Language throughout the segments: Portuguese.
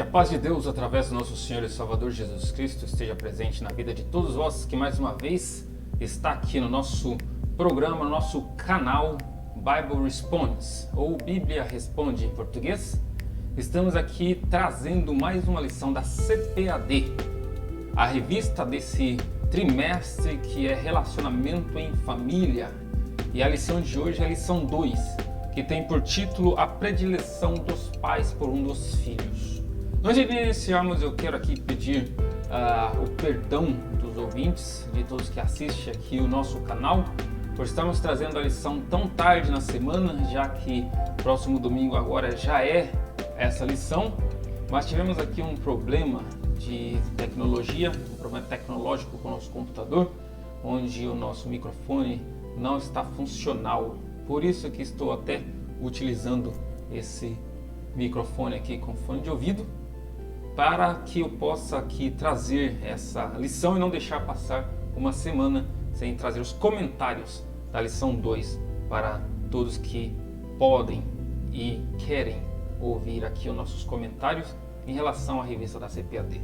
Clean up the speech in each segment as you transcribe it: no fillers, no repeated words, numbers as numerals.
a paz de Deus, através do nosso Senhor e Salvador Jesus Cristo, esteja presente na vida de todos vós que mais uma vez está aqui no nosso programa, no nosso canal Bible Responds, ou Bíblia Responde em português. Estamos aqui trazendo mais uma lição da CPAD, a revista desse trimestre que é Relacionamento em Família. E a lição de hoje é a lição 2, que tem por título A Predileção dos Pais por um dos Filhos. Antes de iniciarmos, eu quero aqui pedir o perdão dos ouvintes, de todos que assistem aqui o nosso canal, por estarmos trazendo a lição tão tarde na semana, já que próximo domingo agora já é essa lição, mas tivemos aqui um problema de tecnologia, um problema tecnológico com o nosso computador, onde o nosso microfone não está funcional. Por isso que estou até utilizando esse microfone aqui com fone de ouvido, para que eu possa aqui trazer essa lição e não deixar passar uma semana sem trazer os comentários da lição 2 para todos que podem e querem ouvir aqui os nossos comentários em relação à revista da CPAD.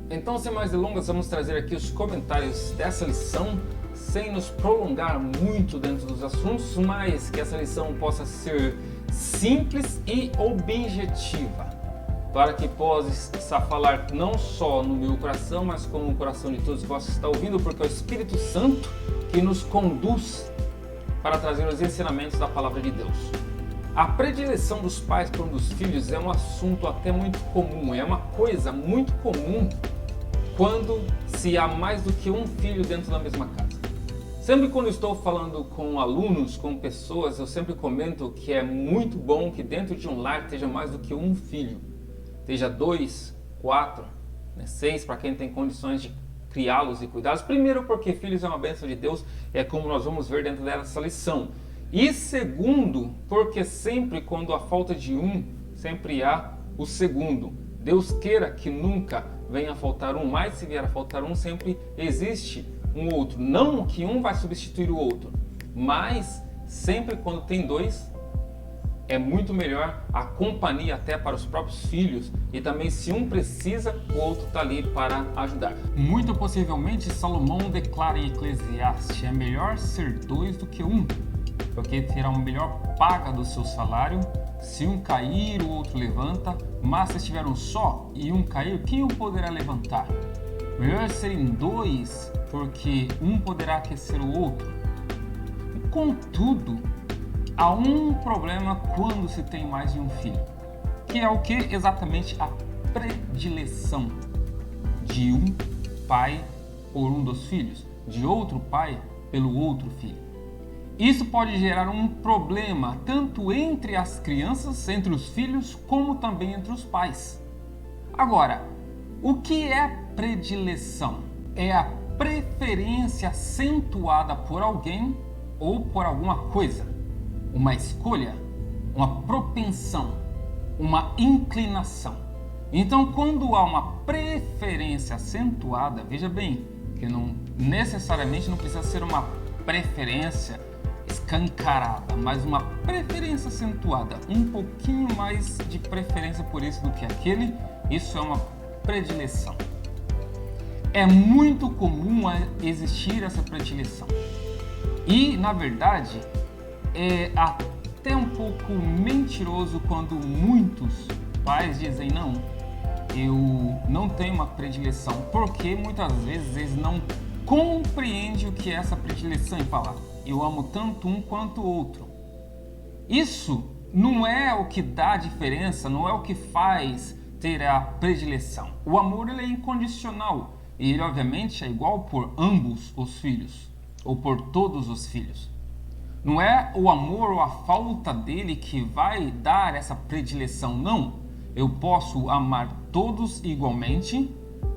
Então, sem mais delongas, vamos trazer aqui os comentários dessa lição, sem nos prolongar muito dentro dos assuntos, mas que essa lição possa ser simples e objetiva, para que possa falar não só no meu coração, mas com o coração de todos que possam estar ouvindo, porque é o Espírito Santo que nos conduz para trazer os ensinamentos da Palavra de Deus. A predileção dos pais por um dos filhos é um assunto até muito comum, é uma coisa muito comum quando se há mais do que um filho dentro da mesma casa. Sempre quando estou falando com alunos, com pessoas, eu sempre comento que é muito bom que dentro de um lar esteja mais do que um filho. Seja 2, 4, 6, para quem tem condições de criá-los e cuidá-los. Primeiro, porque filhos é uma bênção de Deus, é como nós vamos ver dentro dessa lição. E segundo, porque sempre quando há falta de um, sempre há o segundo. Deus queira que nunca venha a faltar um, mas se vier a faltar um, sempre existe um outro. Não que um vai substituir o outro, mas sempre quando tem dois, é muito melhor a companhia até para os próprios filhos, e também se um precisa, o outro está ali para ajudar. Muito possivelmente Salomão declara em Eclesiastes: é melhor ser dois do que um, porque terá uma melhor paga do seu salário. Se um cair, o outro levanta, mas se estiver um só e um cair, quem o poderá levantar? Melhor serem dois, porque um poderá aquecer o outro. Contudo, há um problema quando se tem mais de um filho, que é o que? Exatamente a predileção de um pai por um dos filhos, de outro pai pelo outro filho. Isso pode gerar um problema tanto entre as crianças, entre os filhos, como também entre os pais. Agora, o que é predileção? É a preferência acentuada por alguém ou por alguma coisa. Uma escolha, uma propensão, uma inclinação. Então, quando há uma preferência acentuada, veja bem, que não necessariamente não precisa ser uma preferência escancarada, mas uma preferência acentuada, um pouquinho mais de preferência por isso do que aquele, isso é uma predileção. É muito comum existir essa predileção. E, na verdade, é até um pouco mentiroso quando muitos pais dizem: não, eu não tenho uma predileção, porque muitas vezes eles não compreendem o que é essa predileção e falam: eu amo tanto um quanto o outro. Isso não é o que dá a diferença, não é o que faz ter a predileção. O amor, ele é incondicional e ele obviamente é igual por ambos os filhos, ou por todos os filhos. Não é o amor ou a falta dele que vai dar essa predileção, não. Eu posso amar todos igualmente,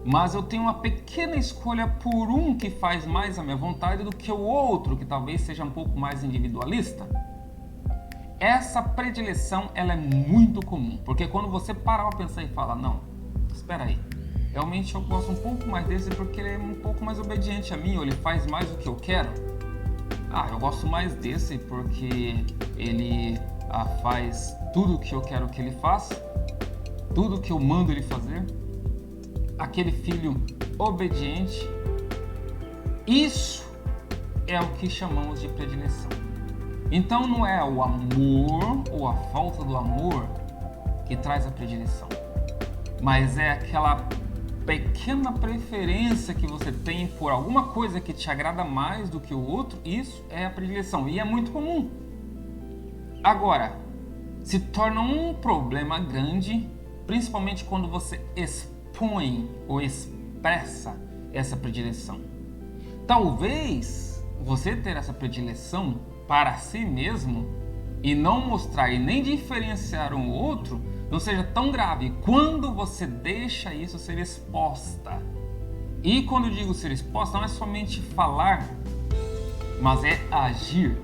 mas eu tenho uma pequena escolha por um que faz mais a minha vontade do que o outro, que talvez seja um pouco mais individualista. Essa predileção, ela é muito comum, porque quando você parar para pensar e falar: não, espera aí, realmente eu gosto um pouco mais desse porque ele é um pouco mais obediente a mim, ou ele faz mais o que eu quero. Eu gosto mais desse porque ele faz tudo o que eu quero que ele faça. tudo que eu mando ele fazer, aquele filho obediente. Isso é o que chamamos de predileção. Então não é o amor ou a falta do amor que traz a predileção, mas é aquela pequena preferência que você tem por alguma coisa que te agrada mais do que o outro. Isso é a predileção e é muito comum. Agora, se torna um problema grande, principalmente quando você expõe ou expressa essa predileção. Talvez você ter essa predileção para si mesmo e não mostrar e nem diferenciar um outro não seja tão grave quando você deixa isso ser exposta. E quando eu digo ser exposta, não é somente falar, mas é agir.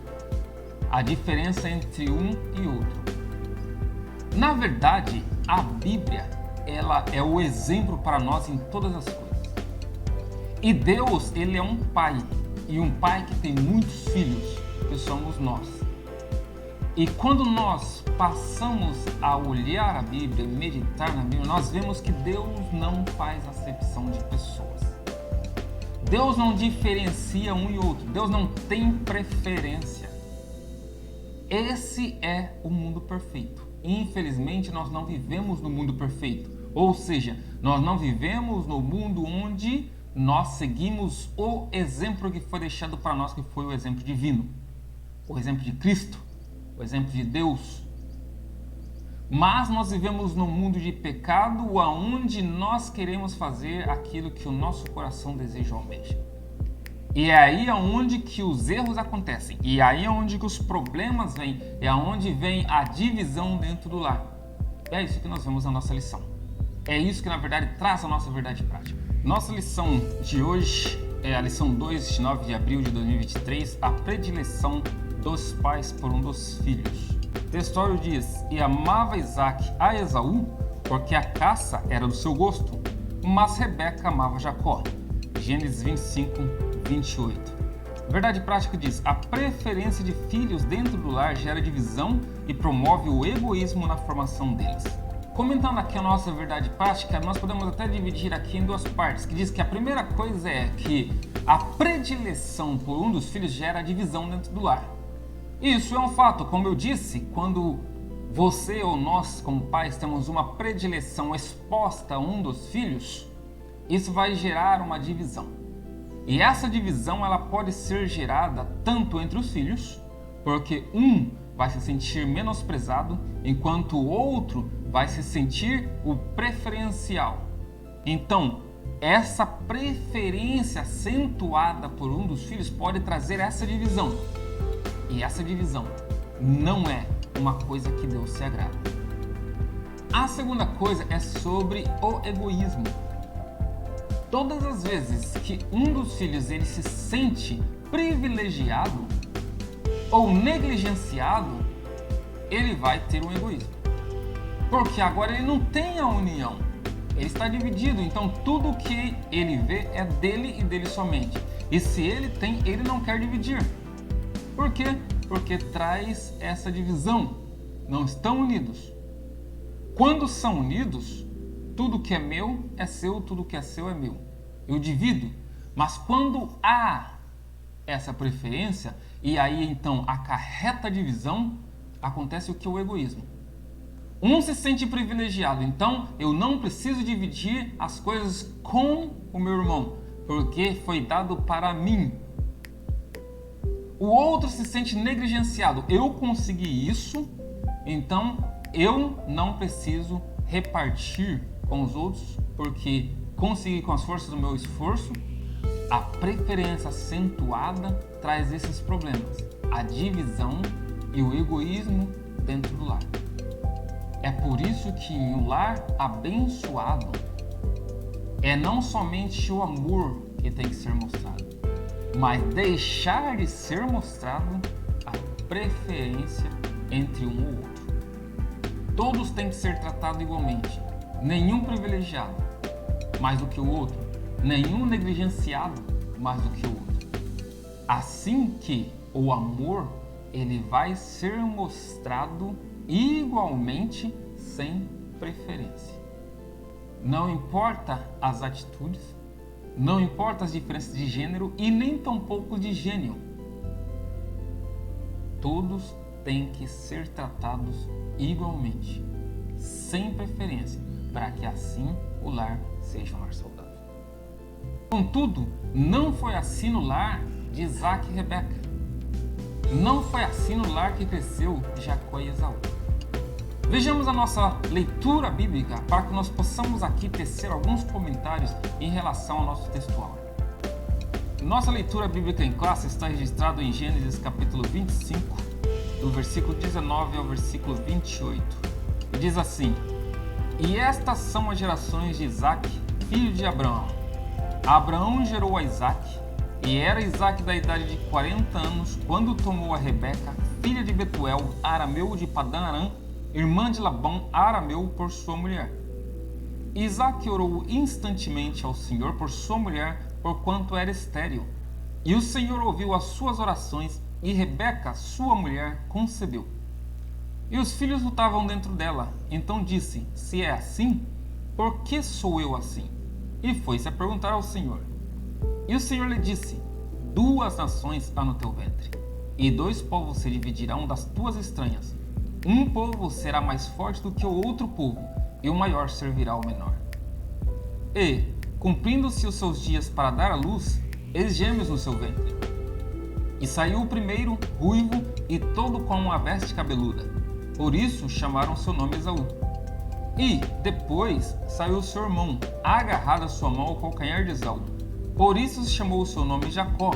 A diferença entre um e outro. Na verdade, a Bíblia, ela é o exemplo para nós em todas as coisas. E Deus, ele é um pai, e um pai que tem muitos filhos, que somos nós. E quando nós passamos a olhar a Bíblia, meditar na Bíblia, nós vemos que Deus não faz acepção de pessoas. Deus não diferencia um e outro. Deus não tem preferência. Esse é o mundo perfeito. Infelizmente, nós não vivemos no mundo perfeito. Ou seja, nós não vivemos no mundo onde nós seguimos o exemplo que foi deixado para nós, que foi o exemplo divino. O exemplo de Cristo. O exemplo de Deus. Mas nós vivemos num mundo de pecado, onde nós queremos fazer aquilo que o nosso coração deseja ou almeja. E é aí onde que os erros acontecem. E é aí onde que os problemas vêm. É onde vem a divisão dentro do lar. É isso que nós vemos na nossa lição. É isso que na verdade traz a nossa verdade prática. Nossa lição de hoje é a lição 2, de 9 de abril de 2023, a predileção dos pais por um dos filhos. O textório diz: e amava Isaac a Esaú, porque a caça era do seu gosto, mas Rebeca amava Jacó. Gênesis 25, 28. A verdade prática diz: a preferência de filhos dentro do lar gera divisão e promove o egoísmo na formação deles. Comentando aqui a nossa verdade prática, nós podemos até dividir aqui em duas partes, que diz que a primeira coisa é que a predileção por um dos filhos gera divisão dentro do lar. Isso é um fato, como eu disse, quando você ou nós, como pais, temos uma predileção exposta a um dos filhos, isso vai gerar uma divisão. E essa divisão ela pode ser gerada tanto entre os filhos, porque um vai se sentir menosprezado, enquanto o outro vai se sentir o preferencial. Então, essa preferência acentuada por um dos filhos pode trazer essa divisão. E essa divisão não é uma coisa que Deus se agrada. A segunda coisa é sobre o egoísmo. Todas as vezes que um dos filhos ele se sente privilegiado ou negligenciado, ele vai ter um egoísmo. Porque agora ele não tem a união. Ele está dividido, então tudo que ele vê é dele e dele somente. E se ele tem, ele não quer dividir. Por quê? Porque traz essa divisão. Não estão unidos. Quando são unidos, tudo que é meu é seu, tudo que é seu é meu. Eu divido. Mas quando há essa preferência, e aí então acarreta a divisão, acontece o que é o egoísmo. Um se sente privilegiado, então eu não preciso dividir as coisas com o meu irmão, porque foi dado para mim. O outro se sente negligenciado. Eu consegui isso, então eu não preciso repartir com os outros, porque consegui com as forças do meu esforço. A preferência acentuada traz esses problemas, a divisão e o egoísmo dentro do lar. É por isso que em um lar abençoado é não somente o amor que tem que ser mostrado, mas deixar de ser mostrado a preferência entre um ou outro. Todos têm que ser tratados igualmente. Nenhum privilegiado mais do que o outro. Nenhum negligenciado mais do que o outro. Assim que o amor ele vai ser mostrado igualmente sem preferência. Não importa as atitudes, não importa as diferenças de gênero e nem tampouco de gênio. Todos têm que ser tratados igualmente, sem preferência, para que assim o lar seja um lar saudável. Contudo, não foi assim no lar de Isaac e Rebeca. Não foi assim no lar que cresceu Jacó e Esaú. Vejamos a nossa leitura bíblica para que nós possamos aqui tecer alguns comentários em relação ao nosso textual. Nossa leitura bíblica em classe está registrada em Gênesis capítulo 25, do versículo 19 ao versículo 28. E diz assim: E estas são as gerações de Isaac, filho de Abraão. Abraão gerou a Isaac, e era Isaac da idade de 40 anos, quando tomou a Rebeca, filha de Betuel, arameu de Padã Arã, irmã de Labão, arameu, por sua mulher. Isaac orou instantemente ao Senhor por sua mulher, porquanto era estéril. E o Senhor ouviu as suas orações, e Rebeca, sua mulher, concebeu. E os filhos lutavam dentro dela. Então disse: Se é assim, por que sou eu assim? E foi-se a perguntar ao Senhor. E o Senhor lhe disse: 2 nações há no teu ventre, e 2 povos se dividirão das tuas estranhas. Um povo será mais forte do que o outro povo, e o maior servirá ao menor. E, cumprindo-se os seus dias para dar à luz, eis gêmeos no seu ventre. E saiu o primeiro, ruivo, e todo com uma veste cabeluda. Por isso chamaram seu nome Esaú. E, depois, saiu seu irmão, agarrado a sua mão ao calcanhar de Esaú. Por isso se chamou o seu nome Jacó.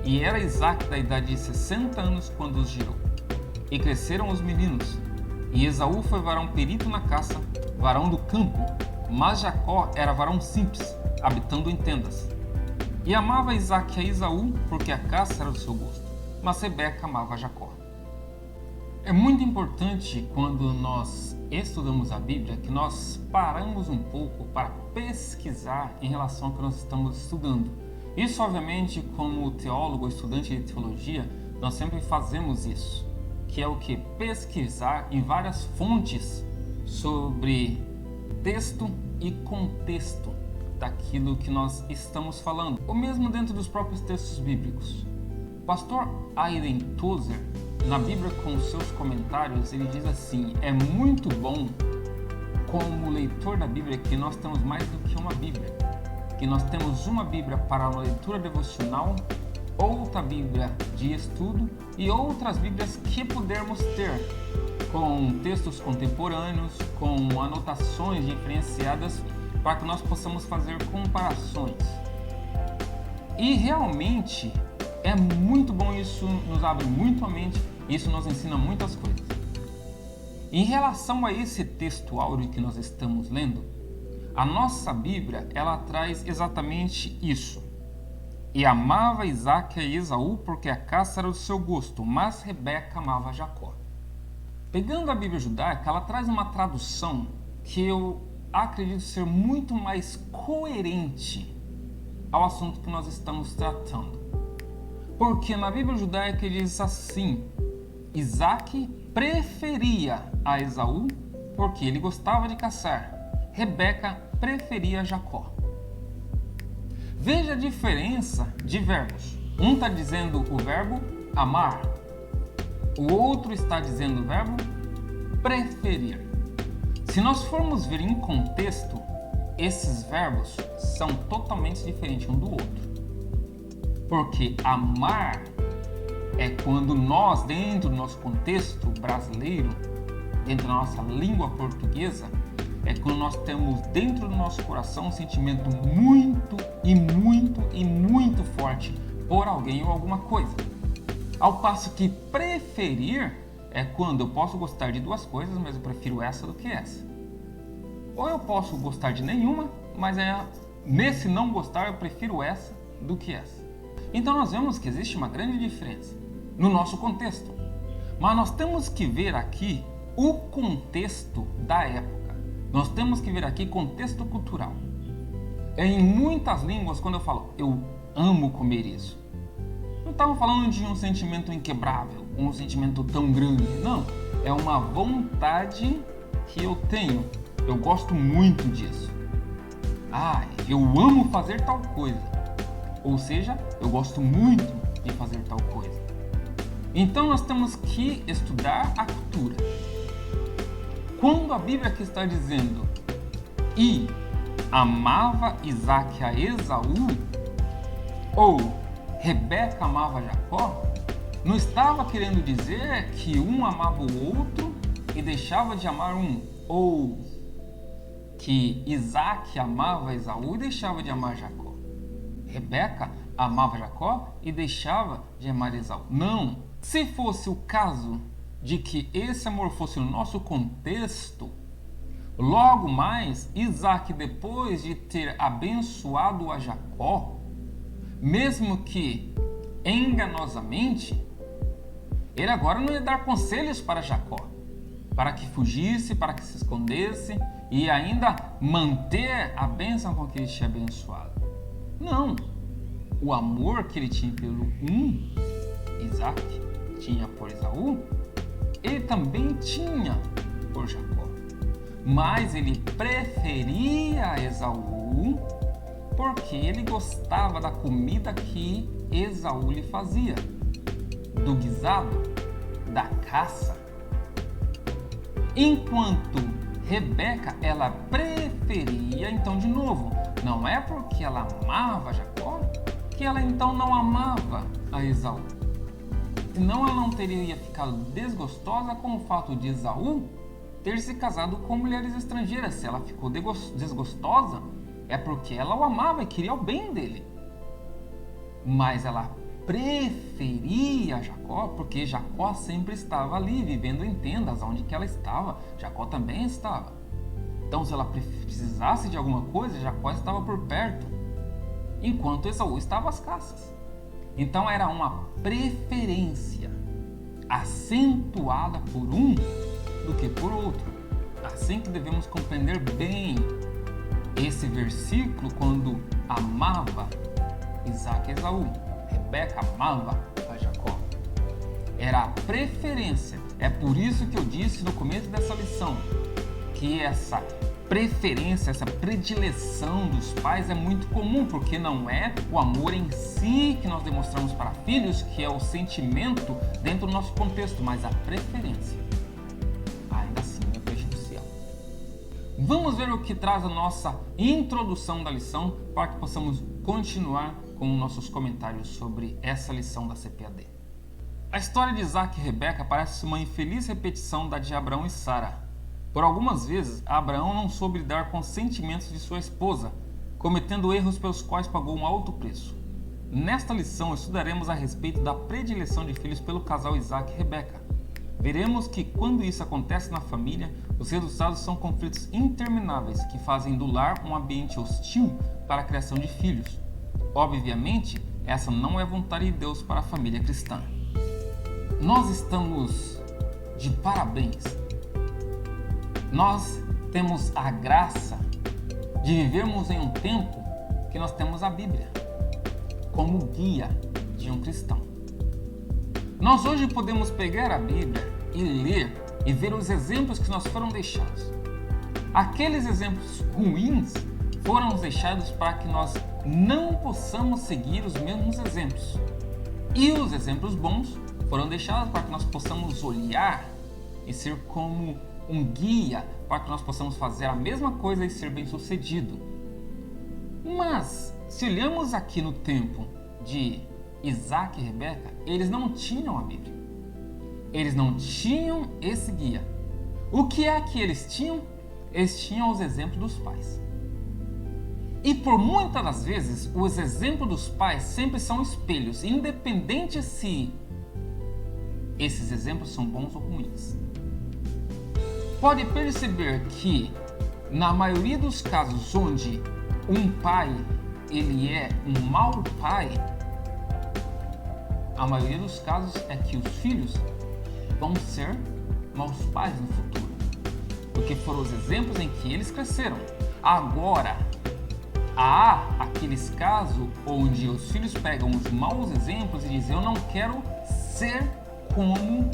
E era Isaac da idade de 60 anos quando os gerou. E cresceram os meninos. E Esaú foi varão perito na caça, varão do campo. Mas Jacó era varão simples, habitando em tendas. E amava Isaac a Esaú, porque a caça era do seu gosto. Mas Rebeca amava Jacó. É muito importante, quando nós estudamos a Bíblia, que nós paramos um pouco para pesquisar em relação ao que nós estamos estudando. Isso, obviamente, como teólogo ou estudante de teologia, nós sempre fazemos isso, que é o que? Pesquisar em várias fontes sobre texto e contexto daquilo que nós estamos falando, ou mesmo dentro dos próprios textos bíblicos. O pastor Aiden Tozer, na Bíblia, com os seus comentários, ele diz assim: é muito bom, como leitor da Bíblia, que nós temos mais do que uma Bíblia, que nós temos uma Bíblia para a leitura devocional, outra Bíblia de estudo e outras Bíblias que pudermos ter, com textos contemporâneos, com anotações diferenciadas, para que nós possamos fazer comparações. E realmente é muito bom, isso nos abre muito a mente, isso nos ensina muitas coisas. Em relação a esse texto áureo que nós estamos lendo, a nossa Bíblia, ela traz exatamente isso. E amava Isaac e Esaú, porque a caça era do seu gosto, mas Rebeca amava Jacó. Pegando a Bíblia judaica, ela traz uma tradução que eu acredito ser muito mais coerente ao assunto que nós estamos tratando. Porque na Bíblia judaica diz assim: Isaac preferia a Esaú porque ele gostava de caçar. Rebeca preferia Jacó. Veja a diferença de verbos. Um está dizendo o verbo amar, o outro está dizendo o verbo preferir. Se nós formos ver em contexto, esses verbos são totalmente diferentes um do outro. Porque amar é quando nós, dentro do nosso contexto brasileiro, dentro da nossa língua portuguesa, é quando nós temos dentro do nosso coração um sentimento muito forte por alguém ou alguma coisa. Ao passo que preferir é quando eu posso gostar de 2 coisas, mas eu prefiro essa do que essa. Ou eu posso gostar de nenhuma, mas nesse não gostar eu prefiro essa do que essa. Então nós vemos que existe uma grande diferença no nosso contexto. Mas nós temos que ver aqui o contexto da época. Nós temos que ver aqui contexto cultural. Em muitas línguas, quando eu falo eu amo comer isso, não estamos falando de um sentimento inquebrável, um sentimento tão grande. Não, é uma vontade que eu tenho. Eu gosto muito disso. Eu amo fazer tal coisa. Ou seja, eu gosto muito de fazer tal coisa. Então nós temos que estudar a cultura. Quando a Bíblia aqui está dizendo e amava Isaac a Esaú, ou Rebeca amava Jacó, não estava querendo dizer que um amava o outro e deixava de amar um, ou que Isaac amava Esaú e deixava de amar Jacó. Rebeca amava Jacó e deixava de amar Esaú. Não! Se fosse o caso de que esse amor fosse no nosso contexto, logo mais, Isaac, depois de ter abençoado a Jacó, mesmo que enganosamente, ele agora não ia dar conselhos para Jacó, para que fugisse, para que se escondesse e ainda manter a bênção com que ele tinha abençoado. Não! O amor que ele tinha pelo Isaac, tinha por Esaú, ele também tinha por Jacó. Mas ele preferia Esaú porque ele gostava da comida que Esaú lhe fazia, do guisado, da caça. Enquanto Rebeca, ela preferia, então de novo, não é porque ela amava Jacó que ela então não amava a Esaú. Senão ela não teria ficado desgostosa com o fato de Esaú ter se casado com mulheres estrangeiras. Se ela ficou desgostosa, é porque ela o amava e queria o bem dele. Mas ela preferia Jacó porque Jacó sempre estava ali, vivendo em tendas. Onde que ela estava, Jacó também estava. Então, se ela precisasse de alguma coisa, Jacó estava por perto, enquanto Esaú estava às caças. Então, era uma preferência acentuada por um do que por outro. Assim que devemos compreender bem esse versículo quando amava Isaac e Esaú. Rebeca amava a Jacó. Era a preferência. É por isso que eu disse no começo dessa lição que essa preferência, essa predileção dos pais é muito comum, porque não é o amor em si que nós demonstramos para filhos, que é o sentimento dentro do nosso contexto, mas a preferência ainda assim é prejudicial. Vamos ver o que traz a nossa introdução da lição para que possamos continuar com nossos comentários sobre essa lição da CPAD. A história de Isaac e Rebeca parece uma infeliz repetição da de Abraão e Sara. Por algumas vezes, Abraão não soube lidar com os sentimentos de sua esposa, cometendo erros pelos quais pagou um alto preço. Nesta lição, estudaremos a respeito da predileção de filhos pelo casal Isaac e Rebeca. Veremos que, quando isso acontece na família, os resultados são conflitos intermináveis que fazem do lar um ambiente hostil para a criação de filhos. Obviamente, essa não é a vontade de Deus para a família cristã. Nós estamos de parabéns. Nós temos a graça de vivermos em um tempo que nós temos a Bíblia como guia de um cristão. Nós hoje podemos pegar a Bíblia e ler e ver os exemplos que nos foram deixados. Aqueles exemplos ruins foram deixados para que nós não possamos seguir os mesmos exemplos. E os exemplos bons foram deixados para que nós possamos olhar e ser como um guia para que nós possamos fazer a mesma coisa e ser bem-sucedido. Mas, se olhamos aqui no tempo de Isaac e Rebeca, eles não tinham a Bíblia. Eles não tinham esse guia. O que é que eles tinham? Eles tinham os exemplos dos pais. E por muitas das vezes, os exemplos dos pais sempre são espelhos, independente se esses exemplos são bons ou ruins. Pode perceber que, na maioria dos casos onde um pai ele é um mau pai, a maioria dos casos é que os filhos vão ser maus pais no futuro, porque foram os exemplos em que eles cresceram. Agora, há aqueles casos onde os filhos pegam os maus exemplos e dizem: eu não quero ser como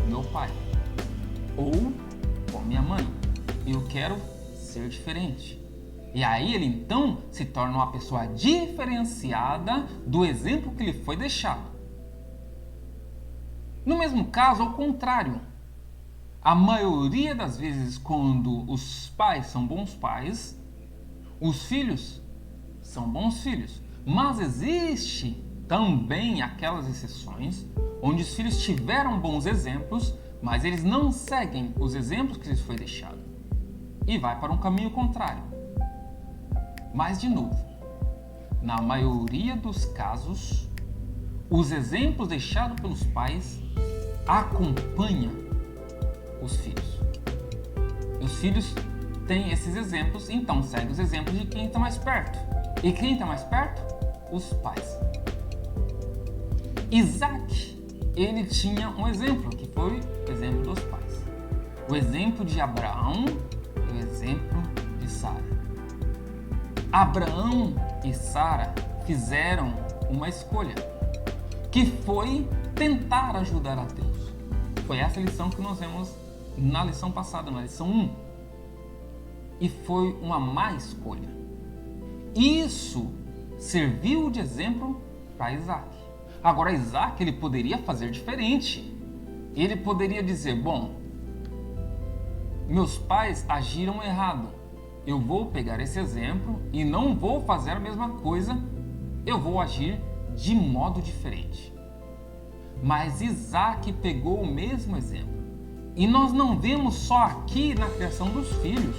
meu pai ou como minha mãe, eu quero ser diferente. E aí ele então se torna uma pessoa diferenciada do exemplo que lhe foi deixado. No mesmo caso, ao contrário, a maioria das vezes quando os pais são bons pais, os filhos são bons filhos. Mas existe também aquelas exceções onde os filhos tiveram bons exemplos, mas eles não seguem os exemplos que lhes foi deixado e vai para um caminho contrário. Mas de novo, na maioria dos casos, os exemplos deixados pelos pais acompanham os filhos. Os filhos têm esses exemplos, então segue os exemplos de quem está mais perto. E quem está mais perto? Os pais. Isaac, ele tinha um exemplo, que foi o exemplo dos pais. O exemplo de Abraão e o exemplo de Sara. Abraão e Sara fizeram uma escolha, que foi tentar ajudar a Deus. Foi essa lição que nós vemos na lição passada, na lição 1. E foi uma má escolha. Isso serviu de exemplo para Isaac. Agora, Isaac, ele poderia fazer diferente. Ele poderia dizer, bom, meus pais agiram errado. Eu vou pegar esse exemplo e não vou fazer a mesma coisa. Eu vou agir de modo diferente. Mas Isaac pegou o mesmo exemplo. E nós não vemos só aqui na criação dos filhos.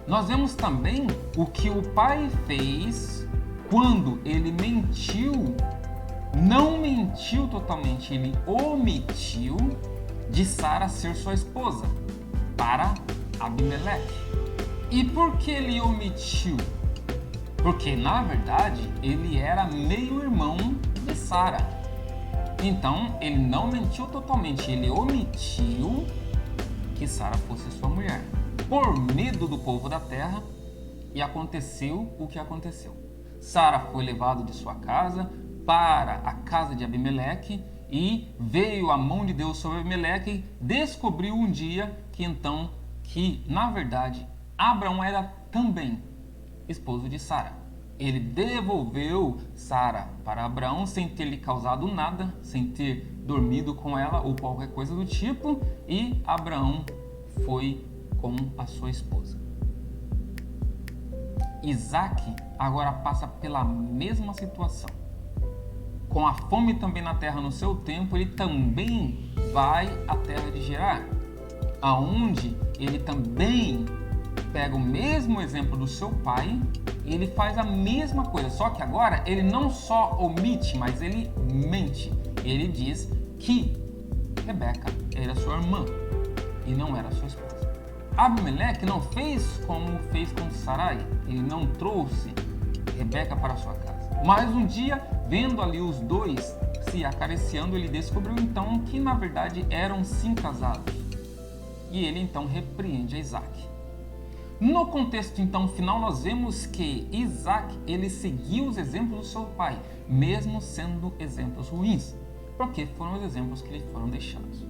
Nós vemos também o que o pai fez quando ele mentiu. Não mentiu totalmente, ele omitiu de Sara ser sua esposa para Abimeleque. E por que ele omitiu? Porque, na verdade, ele era meio-irmão de Sara. Então, ele não mentiu totalmente, ele omitiu que Sara fosse sua mulher. Por medo do povo da terra, e aconteceu o que aconteceu. Sara foi levada de sua casa para a casa de Abimeleque e veio a mão de Deus sobre Abimeleque e descobriu um dia que na verdade, Abraão era também esposo de Sara. Ele devolveu Sara para Abraão sem ter lhe causado nada, sem ter dormido com ela ou qualquer coisa do tipo, e Abraão foi com a sua esposa. Isaac agora passa pela mesma situação. Com a fome também na terra no seu tempo, ele também vai à terra de Gerar, aonde ele também pega o mesmo exemplo do seu pai e ele faz a mesma coisa, só que agora ele não só omite, mas ele mente. Ele diz que Rebeca era sua irmã e não era sua esposa. Abimeleque não fez como fez com Sarai, ele não trouxe Rebeca para sua casa. Mas um dia, vendo ali os dois se acariciando, ele descobriu então que na verdade eram sim casados. E ele então repreende a Isaac. No contexto então final, nós vemos que Isaac, ele seguiu os exemplos do seu pai, mesmo sendo exemplos ruins, porque foram os exemplos que lhe foram deixados.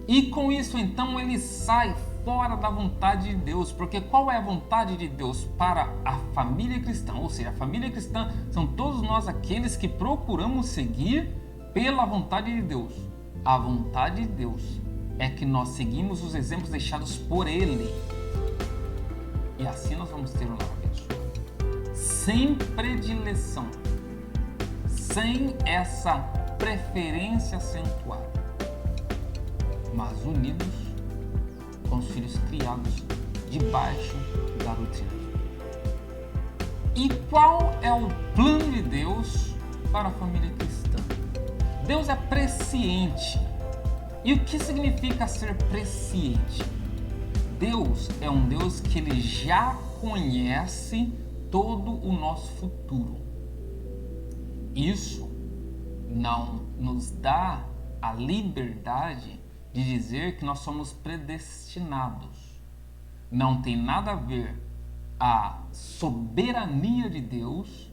E com isso então ele sai fora da vontade de Deus, porque qual é a vontade de Deus para a família cristã? Ou seja, a família cristã são todos nós aqueles que procuramos seguir pela vontade de Deus. A vontade de Deus é que nós seguimos os exemplos deixados por Ele. E assim nós vamos ter um lar abençoado. Sem predileção, sem essa preferência acentuada, mas unidos com os filhos criados debaixo da doutrina. E qual é o plano de Deus para a família cristã? Deus é presciente. E o que significa ser presciente? Deus é um Deus que ele já conhece todo o nosso futuro. Isso não nos dá a liberdade de dizer que nós somos predestinados. Não tem nada a ver a soberania de Deus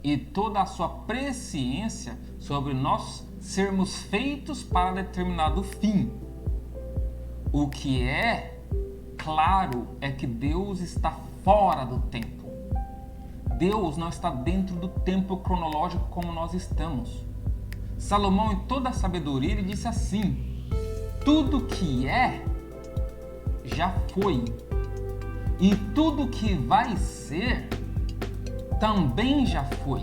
e toda a sua presciência sobre nós sermos feitos para determinado fim. O que é claro é que Deus está fora do tempo. Deus não está dentro do tempo cronológico como nós estamos. Salomão, em toda a sabedoria, ele disse assim: tudo que é, já foi. E tudo que vai ser, também já foi.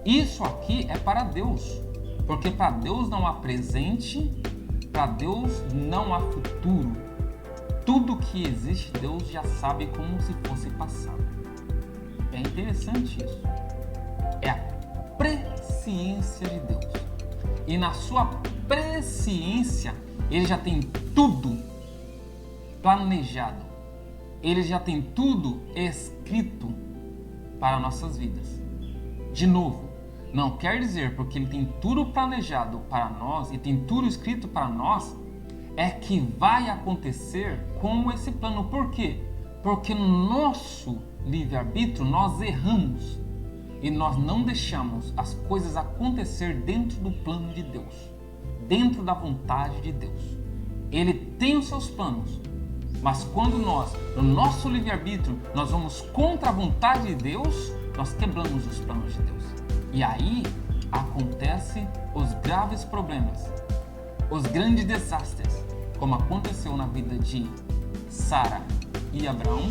Isso aqui é para Deus. Porque para Deus não há presente, para Deus não há futuro. Tudo que existe, Deus já sabe como se fosse passado. É interessante isso. É a presciência de Deus. E na sua presciência, Ele já tem tudo planejado. Ele já tem tudo escrito para nossas vidas. De novo, não quer dizer porque Ele tem tudo planejado para nós e tem tudo escrito para nós, é que vai acontecer como esse plano. Por quê? Porque no nosso livre-arbítrio nós erramos e nós não deixamos as coisas acontecer dentro do plano de Deus, dentro da vontade de Deus. Ele tem os seus planos, mas quando nós, no nosso livre-arbítrio, nós vamos contra a vontade de Deus, nós quebramos os planos de Deus. E aí acontecem os graves problemas, os grandes desastres, como aconteceu na vida de Sara e Abraão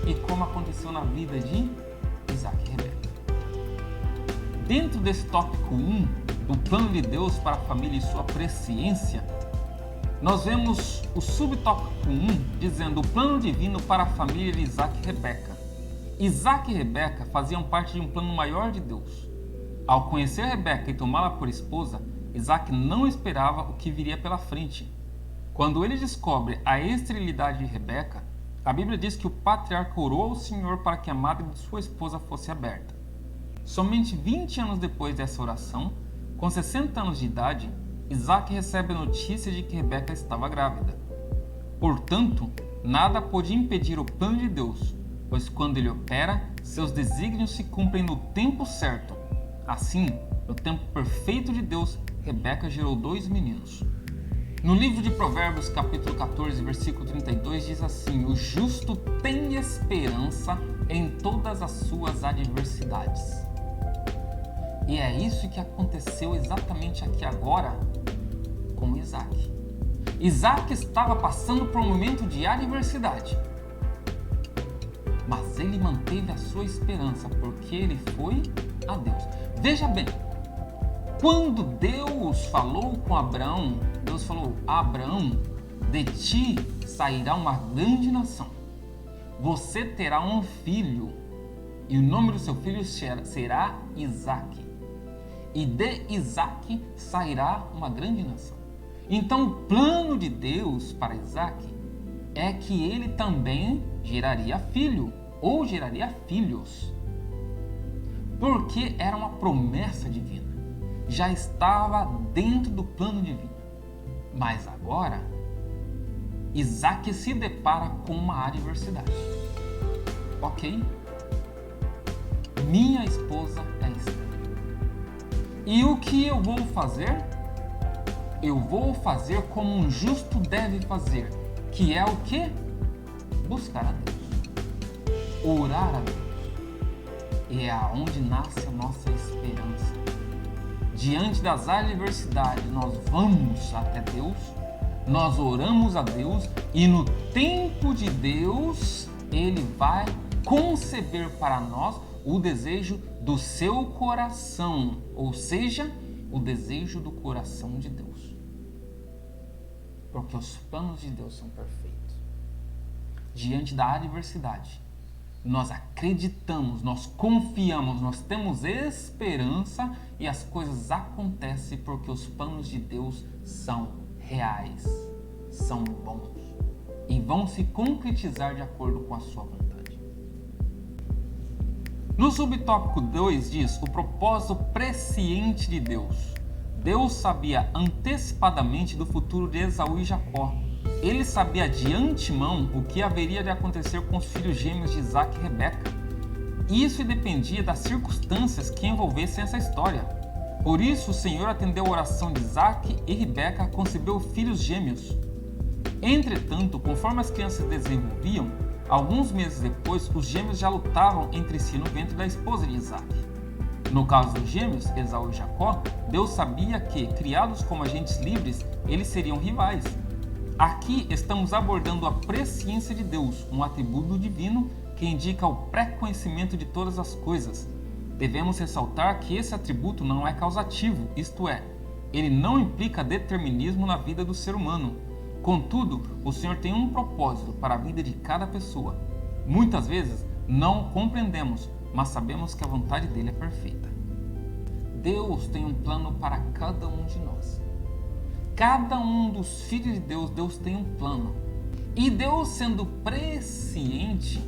e como aconteceu na vida de Isaac e Rebeca. Dentro desse tópico 1, do plano de Deus para a família e sua presciência, nós vemos o subtópico 1 dizendo o plano divino para a família de Isaac e Rebeca. Isaac e Rebeca faziam parte de um plano maior de Deus. Ao conhecer Rebeca e tomá-la por esposa, Isaac não esperava o que viria pela frente. Quando ele descobre a esterilidade de Rebeca, a Bíblia diz que o patriarca orou ao Senhor para que a madre de sua esposa fosse aberta. Somente 20 anos depois dessa oração, com 60 anos de idade, Isaac recebe a notícia de que Rebeca estava grávida. Portanto, nada pôde impedir o plano de Deus, pois quando ele opera, seus desígnios se cumprem no tempo certo. Assim, no tempo perfeito de Deus, Rebeca gerou 2 meninos. No livro de Provérbios, capítulo 14, versículo 32, diz assim: o justo tem esperança em todas as suas adversidades. E é isso que aconteceu exatamente aqui agora com Isaac. Isaac estava passando por um momento de adversidade, mas ele manteve a sua esperança, porque ele foi a Deus. Veja bem, quando Deus falou com Abraão, Deus falou: Abraão, de ti sairá uma grande nação. Você terá um filho, e o nome do seu filho será Isaac. E de Isaac sairá uma grande nação. Então o plano de Deus para Isaac é que ele também geraria filho, ou geraria filhos. Porque era uma promessa divina. Já estava dentro do plano divino. Mas agora, Isaac se depara com uma adversidade. Ok? Minha esposa é estéril. E o que eu vou fazer? Eu vou fazer como um justo deve fazer, que é o quê? Buscar a Deus. Orar a Deus. E é aonde nasce a nossa esperança. Diante das adversidades, nós vamos até Deus, nós oramos a Deus e no tempo de Deus, Ele vai conceber para nós o desejo do seu coração, ou seja, o desejo do coração de Deus. Porque os planos de Deus são perfeitos. Diante da adversidade, nós acreditamos, nós confiamos, nós temos esperança e as coisas acontecem porque os planos de Deus são reais, são bons e vão se concretizar de acordo com a sua vontade. No subtópico 2 diz o propósito presciente de Deus. Deus sabia antecipadamente do futuro de Esaú e Jacó. Ele sabia de antemão o que haveria de acontecer com os filhos gêmeos de Isaac e Rebeca. Isso dependia das circunstâncias que envolvessem essa história. Por isso o Senhor atendeu a oração de Isaac e Rebeca, concebeu filhos gêmeos. Entretanto, conforme as crianças se desenvolviam, alguns meses depois, os gêmeos já lutavam entre si no ventre da esposa de Isaac. No caso dos gêmeos, Esaú e Jacó, Deus sabia que, criados como agentes livres, eles seriam rivais. Aqui estamos abordando a presciência de Deus, um atributo divino que indica o pré-conhecimento de todas as coisas. Devemos ressaltar que esse atributo não é causativo, isto é, ele não implica determinismo na vida do ser humano. Contudo, o Senhor tem um propósito para a vida de cada pessoa. Muitas vezes não compreendemos, mas sabemos que a vontade dele é perfeita. Deus tem um plano para cada um de nós. Cada um dos filhos de Deus, Deus tem um plano. E Deus, sendo presciente,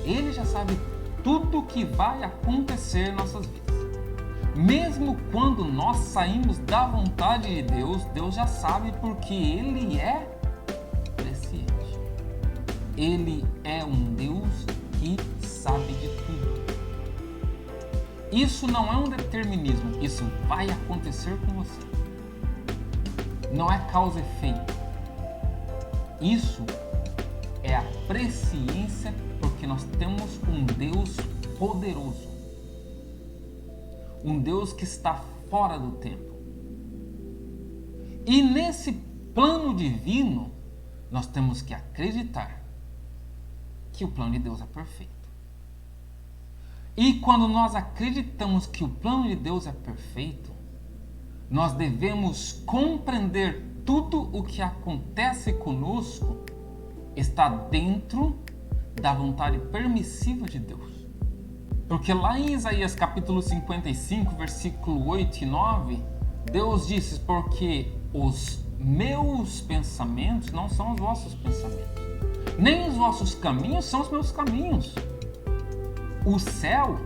Ele já sabe tudo o que vai acontecer em nossas vidas. Mesmo quando nós saímos da vontade de Deus, Deus já sabe porque Ele é presciente. Ele é um Deus que sabe de tudo. Isso não é um determinismo, isso vai acontecer com você. Não é causa e efeito. Isso é a presciência, porque nós temos um Deus poderoso. Um Deus que está fora do tempo. E nesse plano divino, nós temos que acreditar que o plano de Deus é perfeito. E quando nós acreditamos que o plano de Deus é perfeito, nós devemos compreender tudo o que acontece conosco está dentro da vontade permissiva de Deus. Porque lá em Isaías capítulo 55, versículo 8 e 9, Deus disse: porque os meus pensamentos não são os vossos pensamentos, nem os vossos caminhos são os meus caminhos. O céu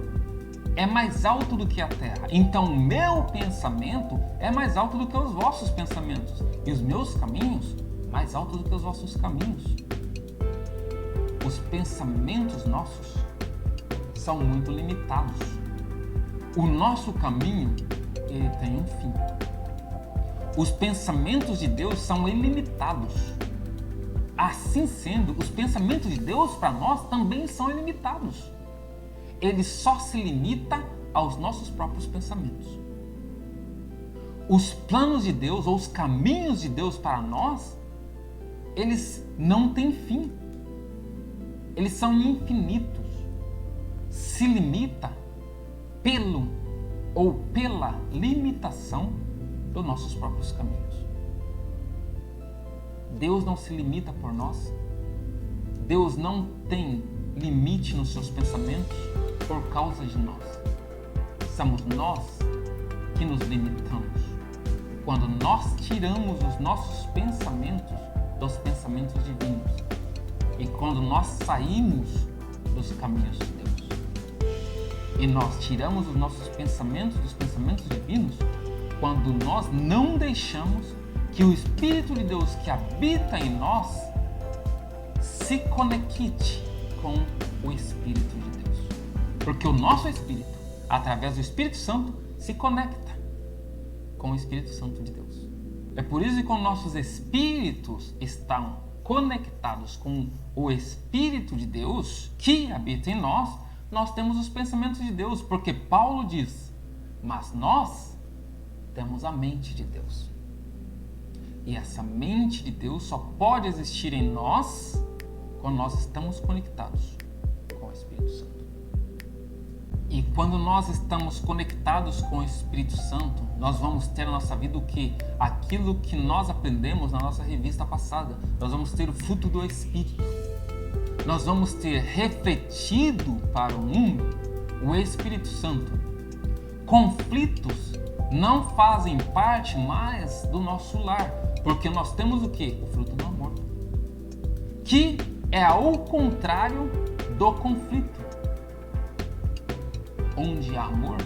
é mais alto do que a terra, então o meu pensamento é mais alto do que os vossos pensamentos, e os meus caminhos mais altos do que os vossos caminhos. Os pensamentos nossos são muito limitados. O nosso caminho, ele tem um fim. Os pensamentos de Deus são ilimitados. Assim sendo, os pensamentos de Deus para nós também são ilimitados. Ele só se limita aos nossos próprios pensamentos. Os planos de Deus ou os caminhos de Deus para nós, eles não têm fim. Eles são infinitos. Se limita pelo ou pela limitação dos nossos próprios caminhos. Deus não se limita por nós. Deus não tem limite nos seus pensamentos por causa de nós. Somos nós que nos limitamos. Quando nós tiramos os nossos pensamentos dos pensamentos divinos e quando nós saímos dos caminhos de Deus. E nós tiramos os nossos pensamentos dos pensamentos divinos quando nós não deixamos que o Espírito de Deus que habita em nós se conecte com o Espírito de Deus. Porque o nosso Espírito, através do Espírito Santo, se conecta com o Espírito Santo de Deus. É por isso que quando nossos espíritos estão conectados com o Espírito de Deus que habita em nós, nós temos os pensamentos de Deus, porque Paulo diz: mas nós temos a mente de Deus. E essa mente de Deus só pode existir em nós quando nós estamos conectados com o Espírito Santo. E quando nós estamos conectados com o Espírito Santo, nós vamos ter na nossa vida o quê? Aquilo que nós aprendemos na nossa revista passada. Nós vamos ter o fruto do Espírito. Nós vamos ter refletido para o mundo o Espírito Santo. Conflitos não fazem parte mais do nosso lar, porque nós temos o quê? O fruto do amor, que é ao contrário do conflito. Onde há amor,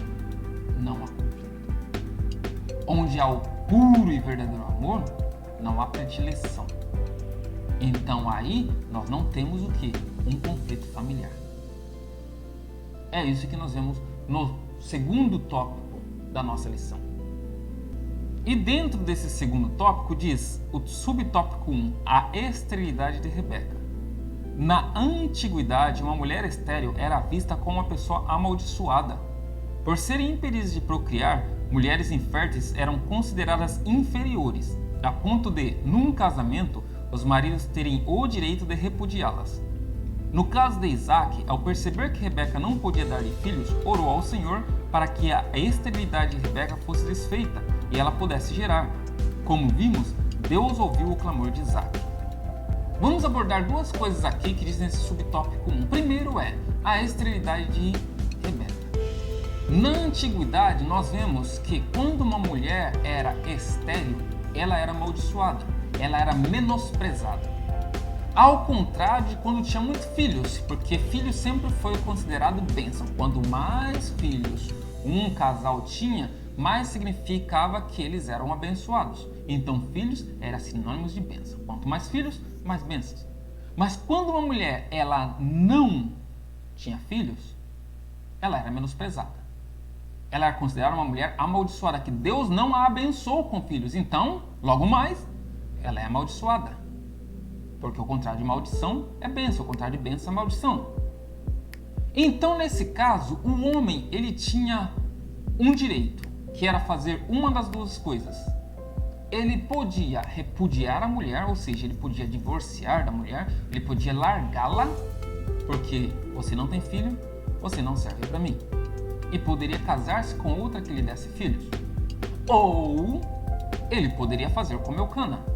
não há conflito. Onde há o puro e verdadeiro amor, não há predileção. Então aí nós não temos o quê? Um conflito familiar. É isso que nós vemos no segundo tópico da nossa lição. E dentro desse segundo tópico diz o subtópico 1, a esterilidade de Rebeca. Na antiguidade, uma mulher estéril era vista como uma pessoa amaldiçoada. Por serem impedidas de procriar, mulheres inférteis eram consideradas inferiores, a ponto de, num casamento, os maridos terem o direito de repudiá-las. No caso de Isaac, ao perceber que Rebeca não podia dar-lhe filhos, orou ao Senhor para que a esterilidade de Rebeca fosse desfeita e ela pudesse gerar. Como vimos, Deus ouviu o clamor de Isaac. Vamos abordar duas coisas aqui que dizem nesse subtópico 1. Primeiro é a esterilidade de Rebeca. Na antiguidade, nós vemos que quando uma mulher era estéril, ela era amaldiçoada, ela era menosprezada. Ao contrário de quando tinha muitos filhos, porque filho sempre foi considerado bênção. Quanto mais filhos um casal tinha, mais significava que eles eram abençoados. Então filhos eram sinônimos de bênção. Quanto mais filhos, mais bênçãos. Mas quando uma mulher ela não tinha filhos, ela era menosprezada. Ela era considerada uma mulher amaldiçoada, que Deus não a abençoou com filhos. Então, logo mais, ela é amaldiçoada. Porque o contrário de maldição é bênção, o contrário de bênção é maldição. Então, nesse caso, o homem ele tinha um direito, que era fazer uma das duas coisas. Ele podia repudiar a mulher, ou seja, ele podia divorciar da mulher, ele podia largá-la, porque você não tem filho, você não serve para mim. E poderia casar-se com outra que lhe desse filhos. Ou ele poderia fazer como Eucana.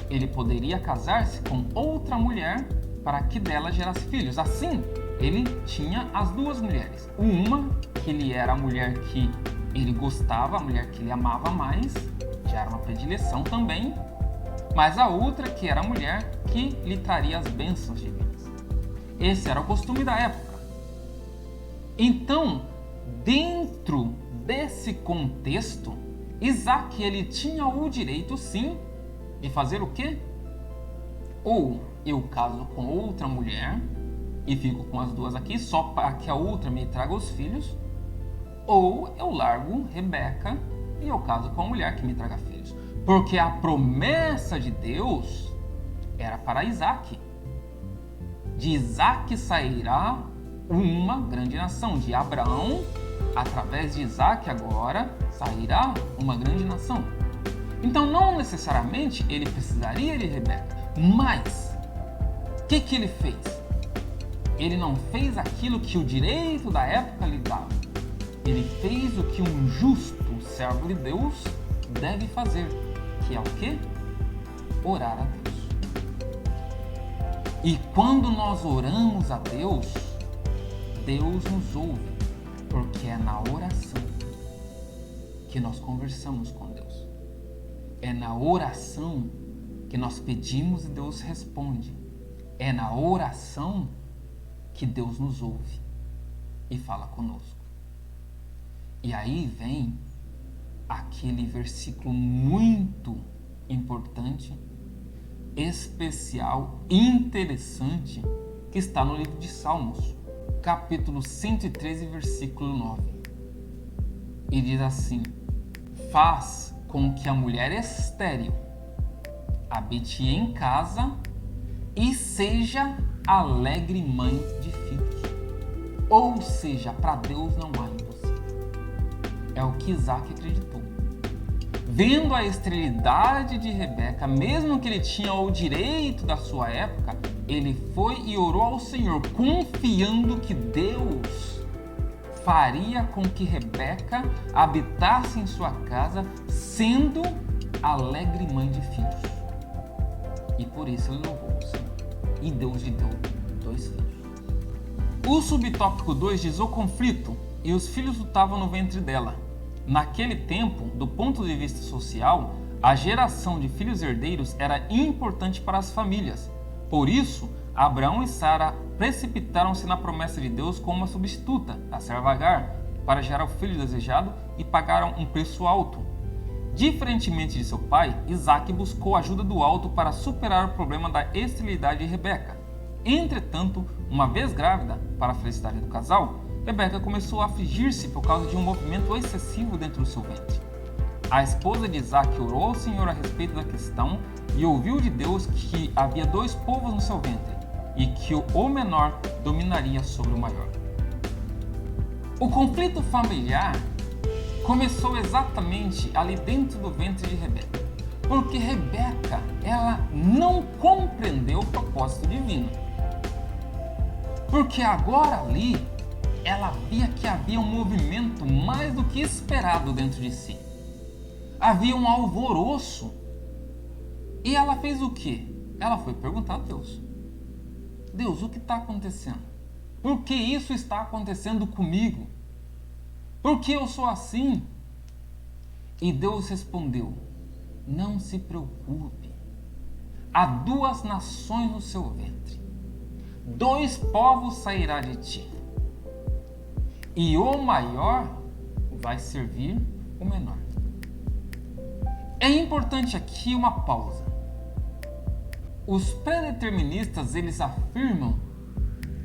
Ele poderia casar-se com outra mulher para que dela gerasse filhos. Assim, ele tinha as duas mulheres. Uma que ele era a mulher que ele gostava, a mulher que ele amava mais, já era uma predileção também, mas a outra que era a mulher que lhe traria as bênçãos divinas. Esse era o costume da época. Então, dentro desse contexto, Isaac ele tinha o direito sim de fazer o quê? Ou eu caso com outra mulher e fico com as duas aqui só para que a outra me traga os filhos, ou eu largo Rebeca e eu caso com a mulher que me traga filhos. Porque a promessa de Deus era para Isaac. De Isaac sairá uma grande nação. De Abraão, através de Isaac agora, sairá uma grande nação. Então não necessariamente ele precisaria de Rebeca. Mas, o que ele fez? Ele não fez aquilo que o direito da época lhe dava. Ele fez o que um justo servo de Deus deve fazer, que é o quê? Orar a Deus. E quando nós oramos a Deus, Deus nos ouve, porque é na oração que nós conversamos com Deus. É na oração que nós pedimos e Deus responde. É na oração que Deus nos ouve e fala conosco. E aí vem aquele versículo muito importante, especial, interessante, que está no livro de Salmos, capítulo 113, versículo 9. E diz assim: faz com que a mulher estéril habite em casa e seja alegre mãe de filhos. Ou seja, para Deus não há impossível. É o que Isaac acreditou. Vendo a esterilidade de Rebeca, mesmo que ele tinha o direito da sua época, ele foi e orou ao Senhor, confiando que Deus faria com que Rebeca habitasse em sua casa, sendo alegre mãe de filhos. E por isso ele louvou o Senhor. E Deus lhe deu 2 filhos. O subtópico 2 diz o conflito, e os filhos lutavam no ventre dela. Naquele tempo, do ponto de vista social, a geração de filhos herdeiros era importante para as famílias. Por isso, Abraão e Sara precipitaram-se na promessa de Deus como uma substituta, a serva Agar, para gerar o filho desejado, e pagaram um preço alto. Diferentemente de seu pai, Isaac buscou a ajuda do alto para superar o problema da esterilidade de Rebeca. Entretanto, uma vez grávida, para a felicidade do casal, Rebeca começou a afligir-se por causa de um movimento excessivo dentro do seu ventre. a esposa de Isaac orou ao Senhor a respeito da questão e ouviu de Deus que havia 2 povos no seu ventre e que o menor dominaria sobre o maior. O conflito familiar começou exatamente ali dentro do ventre de Rebeca, porque Rebeca, ela não compreendeu o propósito divino. Porque agora ali, ela via que havia um movimento mais do que esperado dentro de si. Havia um alvoroço. E ela fez o quê? Ela foi perguntar a Deus. Deus, o que está acontecendo? Por que isso está acontecendo comigo? Por que eu sou assim? E Deus respondeu, não se preocupe. Há 2 nações no seu ventre. 2 povos sairá de ti. E o maior vai servir o menor. É importante aqui uma pausa. Os predeterministas, eles afirmam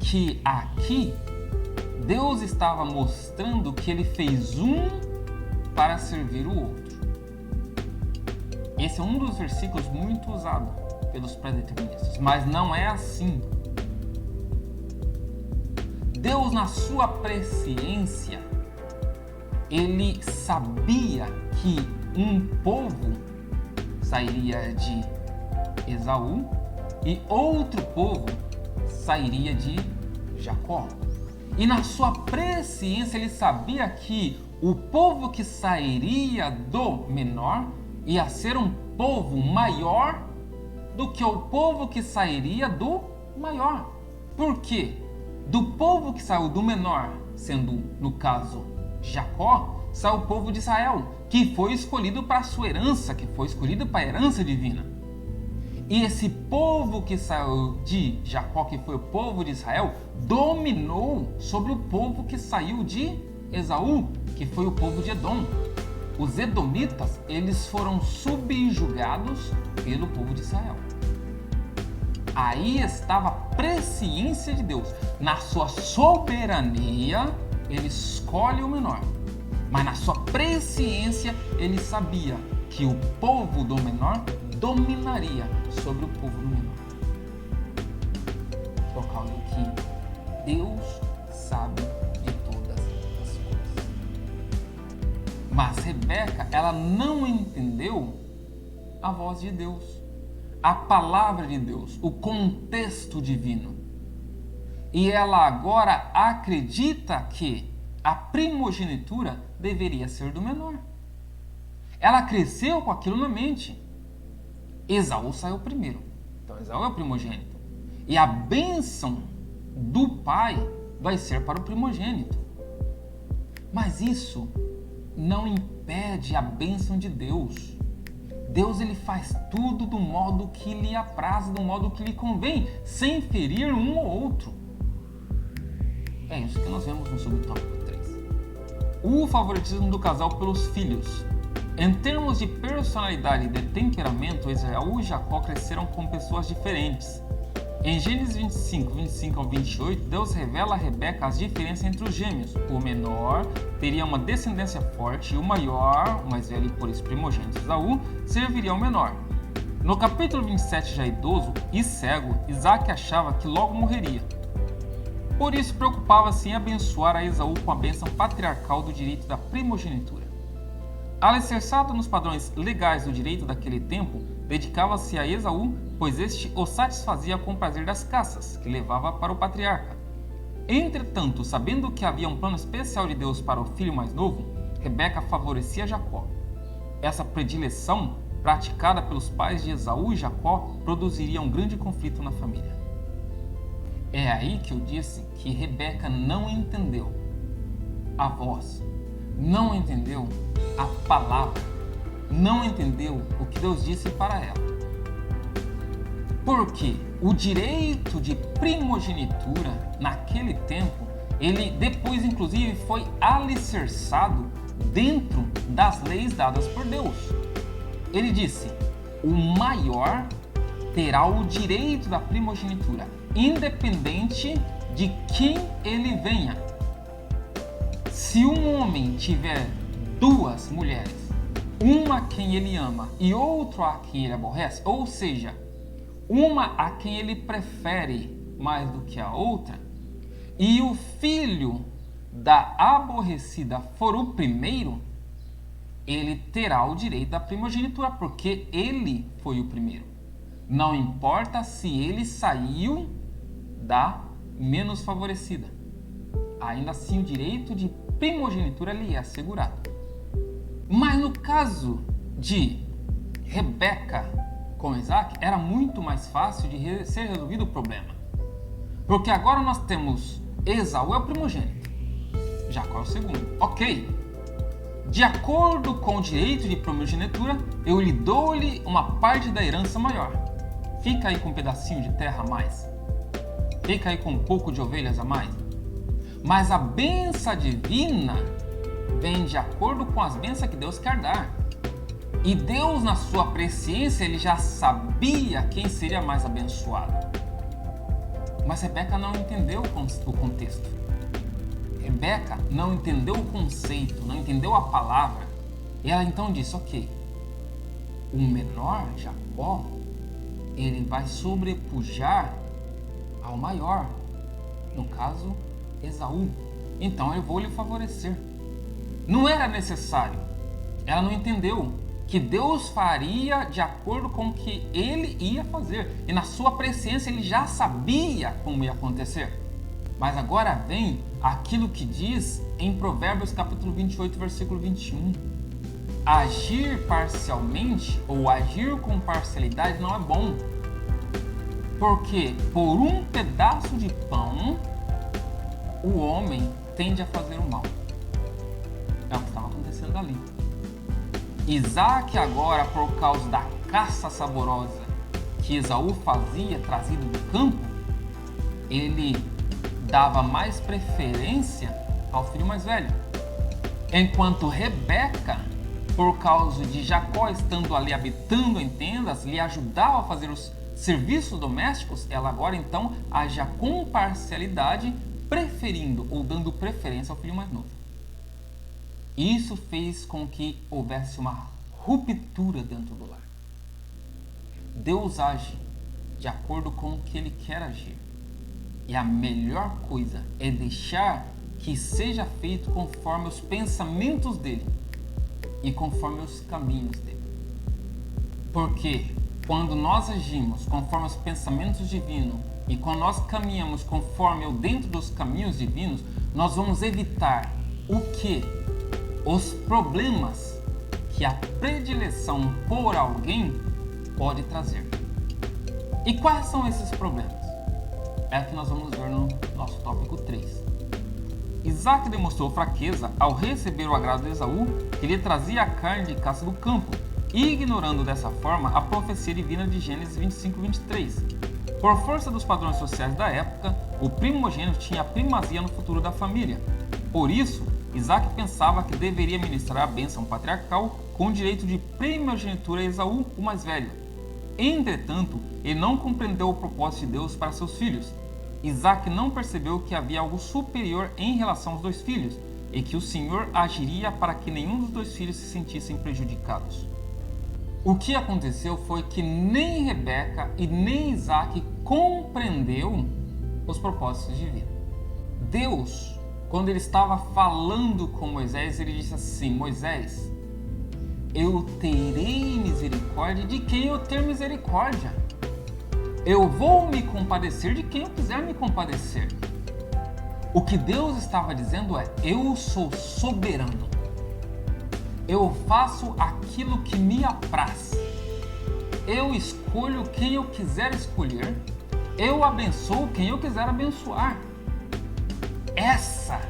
que aqui Deus estava mostrando que ele fez um para servir o outro. Esse é um dos versículos muito usado pelos predeterministas, mas não é assim. Deus, na sua presciência, ele sabia que um povo sairia de Esaú e outro povo sairia de Jacó. E na sua presciência ele sabia que o povo que sairia do menor ia ser um povo maior do que o povo que sairia do maior. Por quê? Do povo que saiu do menor, sendo no caso Jacó, saiu o povo de Israel, que foi escolhido para a sua herança, que foi escolhido para a herança divina. E esse povo que saiu de Jacó, que foi o povo de Israel, dominou sobre o povo que saiu de Esaú, que foi o povo de Edom. Os edomitas, eles foram subjugados pelo povo de Israel. Aí estava a presciência de Deus. Na sua soberania, ele escolhe o menor. Mas na sua presciência, ele sabia que o povo do menor dominaria sobre o povo do menor. Por causa que Deus sabe de todas as coisas. Mas Rebeca, ela não entendeu a voz de Deus, a palavra de Deus, o contexto divino. E ela agora acredita que a primogenitura deveria ser do menor. Ela cresceu com aquilo na mente. Esaú saiu primeiro. Então Esaú é o primogênito. E a bênção do pai vai ser para o primogênito. Mas isso não impede a bênção de Deus. Deus, ele faz tudo do modo que lhe apraz, do modo que lhe convém, sem ferir um ou outro. É isso que nós vemos no subtópico 3. O favoritismo do casal pelos filhos. Em termos de personalidade e de temperamento, Esaú e Jacó cresceram com pessoas diferentes. Em Gênesis 25 ao 28, Deus revela a Rebeca as diferenças entre os gêmeos. O menor teria uma descendência forte e o maior, o mais velho e por isso primogênito Esaú, serviria ao menor. No capítulo 27, já idoso e cego, Isaac achava que logo morreria. Por isso preocupava-se em abençoar a Esaú com a bênção patriarcal do direito da primogenitura. Alicerçado nos padrões legais do direito daquele tempo, dedicava-se a Esaú, pois este o satisfazia com o prazer das caças, que levava para o patriarca. Entretanto, sabendo que havia um plano especial de Deus para o filho mais novo, Rebeca favorecia Jacó. Essa predileção, praticada pelos pais de Esaú e Jacó, produziria um grande conflito na família. É aí que eu disse que Rebeca não entendeu a voz, não entendeu a palavra, não entendeu o que Deus disse para ela. Porque o direito de primogenitura, naquele tempo, ele depois inclusive foi alicerçado dentro das leis dadas por Deus. Ele disse, o maior terá o direito da primogenitura, independente de quem ele venha. Se um homem tiver 2 mulheres uma a quem ele ama e outro a quem ele aborrece, ou seja, uma a quem ele prefere mais do que a outra, e o filho da aborrecida for o primeiro, ele terá o direito da primogenitura, porque ele foi o primeiro. Não importa se ele saiu da menos favorecida, ainda assim o direito de primogenitura lhe é assegurado. Mas no caso de Rebeca com Isaac, era muito mais fácil de ser resolvido o problema. Porque agora nós temos Esaú é o primogênito, Jacó é o segundo. Ok, de acordo com o direito de primogenitura, eu lhe dou-lhe uma parte da herança maior. Fica aí com um pedacinho de terra a mais. Fica aí com um pouco de ovelhas a mais. Mas a bênção divina vem de acordo com as bênçãos que Deus quer dar. E Deus, na sua presciência, ele já sabia quem seria mais abençoado. Mas Rebeca não entendeu o contexto. Rebeca não entendeu o conceito, não entendeu a palavra. E ela então disse, ok, o menor, Jacó, ele vai sobrepujar ao maior, no caso, Esaú. Então eu vou lhe favorecer. Não era necessário. Ela não entendeu que Deus faria de acordo com o que ele ia fazer. E na sua presciência ele já sabia como ia acontecer. Mas agora vem aquilo que diz em Provérbios capítulo 28, versículo 21. Agir parcialmente ou agir com parcialidade não é bom. Porque por um pedaço de pão, o homem tende a fazer o mal. É o que estava acontecendo ali. Isaac agora, por causa da caça saborosa que Esaú fazia, trazido do campo, ele dava mais preferência ao filho mais velho. Enquanto Rebeca, por causa de Jacó estando ali habitando em tendas, lhe ajudava a fazer os serviços domésticos, ela agora então age com parcialidade, preferindo ou dando preferência ao filho mais novo. Isso fez com que houvesse uma ruptura dentro do lar. Deus age de acordo com o que ele quer agir. E a melhor coisa é deixar que seja feito conforme os pensamentos dele e conforme os caminhos dele. Porque quando nós agimos conforme os pensamentos divinos e quando nós caminhamos conforme ou dentro dos caminhos divinos, nós vamos evitar o que? Os problemas que a predileção por alguém pode trazer. E quais são esses problemas? É o que nós vamos ver no nosso tópico 3. Isaac demonstrou fraqueza ao receber o agrado de Esaú, que lhe trazia a carne de caça do campo, ignorando dessa forma a profecia divina de Gênesis 25, 23. Por força dos padrões sociais da época, o primogênito tinha a primazia no futuro da família. Por isso, Isaac pensava que deveria ministrar a bênção patriarcal com o direito de primogenitura a Esaú, o mais velho. Entretanto, ele não compreendeu o propósito de Deus para seus filhos. Isaac não percebeu que havia algo superior em relação aos dois filhos e que o Senhor agiria para que nenhum dos dois filhos se sentissem prejudicados. O que aconteceu foi que nem Rebeca e nem Isaac compreendeu os propósitos divinos. Deus, quando ele estava falando com Moisés, ele disse assim: Moisés, eu terei misericórdia de quem eu ter misericórdia. Eu vou me compadecer de quem eu quiser me compadecer. O que Deus estava dizendo é: eu sou soberano. Eu faço aquilo que me apraz. Eu escolho quem eu quiser escolher. Eu abençoo quem eu quiser abençoar. Essa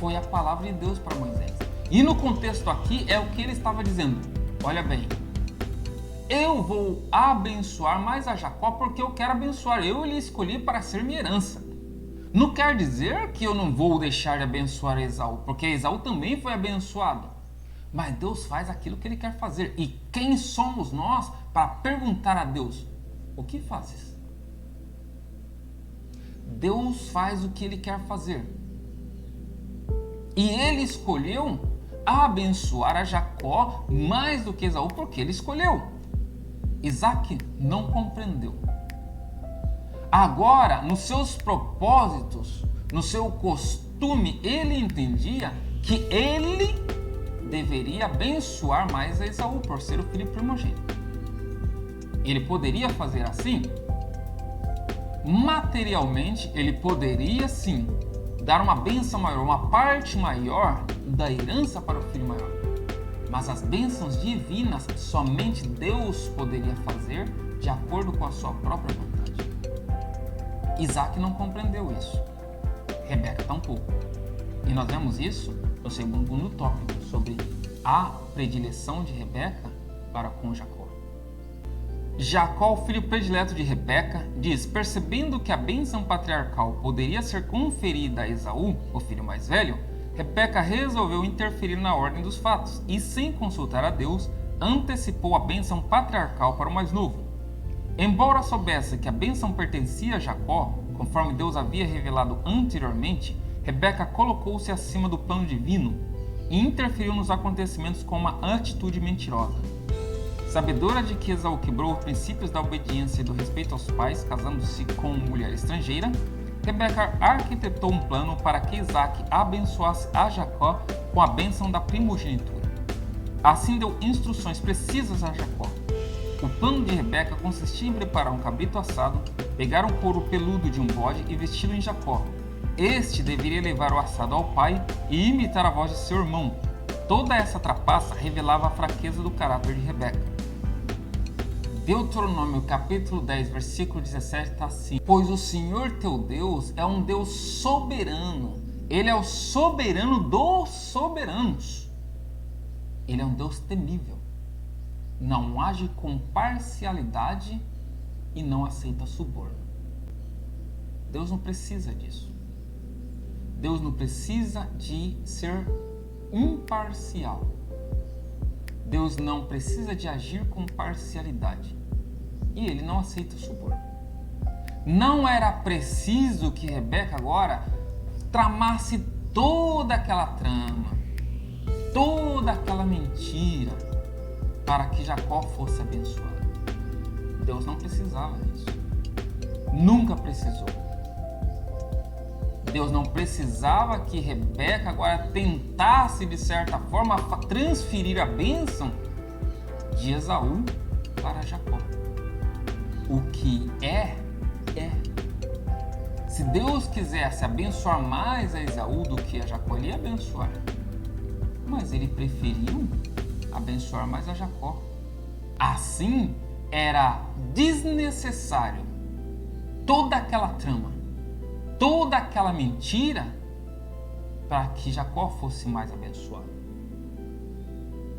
foi a palavra de Deus para Moisés. E no contexto aqui é o que ele estava dizendo. Olha bem, eu vou abençoar mais a Jacó porque eu quero abençoar. Eu lhe escolhi para ser minha herança. Não quer dizer que eu não vou deixar de abençoar Esaú, porque Esaú também foi abençoado. Mas Deus faz aquilo que ele quer fazer. E quem somos nós para perguntar a Deus: o que fazes? Deus faz o que ele quer fazer. E ele escolheu abençoar a Jacó mais do que Esaú, porque ele escolheu. Isaac não compreendeu. Agora, nos seus propósitos, no seu costume, ele entendia que ele deveria abençoar mais a Esaú por ser o filho primogênito. Ele poderia fazer assim? Materialmente, ele poderia sim dar uma bênção maior, uma parte maior da herança para o filho maior. Mas as bênçãos divinas somente Deus poderia fazer de acordo com a sua própria vontade. Isaac não compreendeu isso. Rebeca tampouco. E nós vemos isso no segundo tópico, sobre a predileção de Rebeca para com Jacó. Jacó, o filho predileto de Rebeca, diz: percebendo que a bênção patriarcal poderia ser conferida a Esaú, o filho mais velho, Rebeca resolveu interferir na ordem dos fatos e, sem consultar a Deus, antecipou a bênção patriarcal para o mais novo. Embora soubesse que a bênção pertencia a Jacó, conforme Deus havia revelado anteriormente, Rebeca colocou-se acima do plano divino e interferiu nos acontecimentos com uma atitude mentirosa. Sabedora de que Esaú quebrou os princípios da obediência e do respeito aos pais, casando-se com mulher estrangeira, Rebeca arquitetou um plano para que Isaac abençoasse a Jacó com a bênção da primogenitura. Assim deu instruções precisas a Jacó. O plano de Rebeca consistia em preparar um cabrito assado, pegar um couro peludo de um bode e vesti-lo em Jacó. Este deveria levar o assado ao pai e imitar a voz de seu irmão. Toda essa trapaça revelava a fraqueza do caráter de Rebeca. Deuteronômio capítulo 10, versículo 17 está assim: pois o Senhor teu Deus é um Deus soberano. Ele é o soberano dos soberanos. Ele é um Deus temível. Não age com parcialidade e não aceita suborno. Deus não precisa disso. Deus não precisa de ser imparcial. Deus não precisa de agir com parcialidade. E ele não aceita o suborno. Não era preciso que Rebeca agora tramasse toda aquela trama, toda aquela mentira, para que Jacó fosse abençoado. Deus não precisava disso. Nunca precisou. Deus não precisava que Rebeca agora tentasse, de certa forma, transferir a bênção de Esaú para Jacó. O que é. Se Deus quisesse abençoar mais a Esaú do que a Jacó, ele ia abençoar. Mas ele preferiu abençoar mais a Jacó. Assim, era desnecessário toda aquela trama, toda aquela mentira, para que Jacó fosse mais abençoado.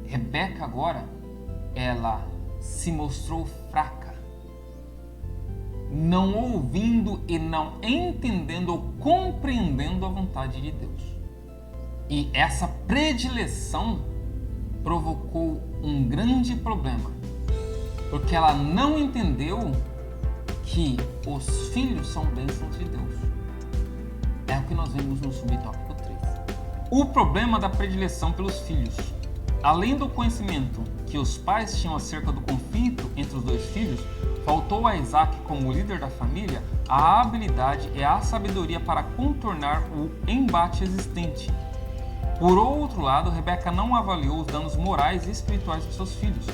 Rebeca agora, ela se mostrou fraca, não ouvindo e não entendendo ou compreendendo a vontade de Deus. E essa predileção provocou um grande problema, porque ela não entendeu que os filhos são bênçãos de Deus. É o que nós vemos no subtópico 3. O problema da predileção pelos filhos. Além do conhecimento que os pais tinham acerca do conflito entre os dois filhos, faltou a Isaac, como líder da família, a habilidade e a sabedoria para contornar o embate existente. Por outro lado, Rebeca não avaliou os danos morais e espirituais de seus filhos.